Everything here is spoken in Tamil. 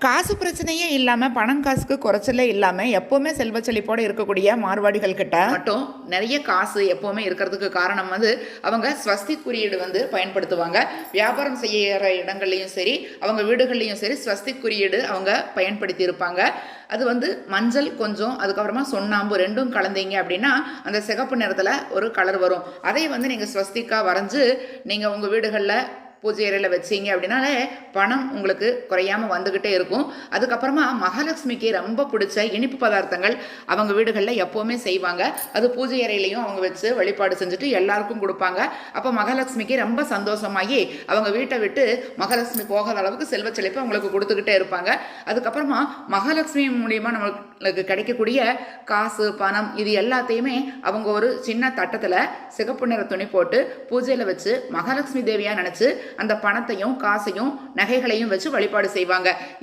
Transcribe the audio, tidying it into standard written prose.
காசு பிரச்சனையே இல்லாமல் பணம் காசுக்கு குறைச்சலே இல்லாமல் எப்போவுமே செல்வ செழிப்போடு இருக்கக்கூடிய மார்வாடிகள் கிட்ட மட்டும் நிறைய காசு எப்போவுமே இருக்கிறதுக்கு காரணம் அவங்க ஸ்வஸ்தி குறியீடு பயன்படுத்துவாங்க. வியாபாரம் செய்கிற இடங்கள்லையும் சரி, அவங்க வீடுகள்லையும் சரி, ஸ்வஸ்தி குறியீடு அவங்க பயன்படுத்தி இருப்பாங்க. அது மஞ்சள் கொஞ்சம், அதுக்கப்புறமா சுண்ணாம்பு ரெண்டும் கலந்தீங்க அப்படின்னா அந்த சிகப்பு நிறத்தில் ஒரு கலர் வரும். அதை நீங்கள் ஸ்வஸ்திக்கா வரைஞ்சு நீங்கள் உங்கள் வீடுகளில் பூஜை அறையில் வச்சிங்க அப்படின்னாலே பணம் உங்களுக்கு குறையாமல் வந்துக்கிட்டே இருக்கும். அதுக்கப்புறமா மகாலட்சுமிக்கு ரொம்ப பிடிச்ச இனிப்பு பதார்த்தங்கள் அவங்க வீடுகளில் எப்போவுமே செய்வாங்க. அது பூஜை அறையிலையும் அவங்க வச்சு வழிபாடு செஞ்சுட்டு எல்லாருக்கும் கொடுப்பாங்க. அப்போ மகாலட்சுமிக்கு ரொம்ப சந்தோஷமாகி அவங்க வீட்டை விட்டு மகாலட்சுமி போகாத அளவுக்கு செல்வ செழிப்பு அவங்களுக்கு கொடுத்துக்கிட்டே இருப்பாங்க. அதுக்கப்புறமா மகாலட்சுமி மூலியமாக நம்மளுக்கு கிடைக்கக்கூடிய காசு பணம் இது எல்லாத்தையுமே அவங்க ஒரு சின்ன தட்டத்தில் சிகப்பு நிற துணி போட்டு பூஜையில் வச்சு மகாலட்சுமி தேவியாக நினச்சி அந்த பணத்தையும் காசையும் நகைகளையும் வச்சு வழிபாடு செய்வாங்க.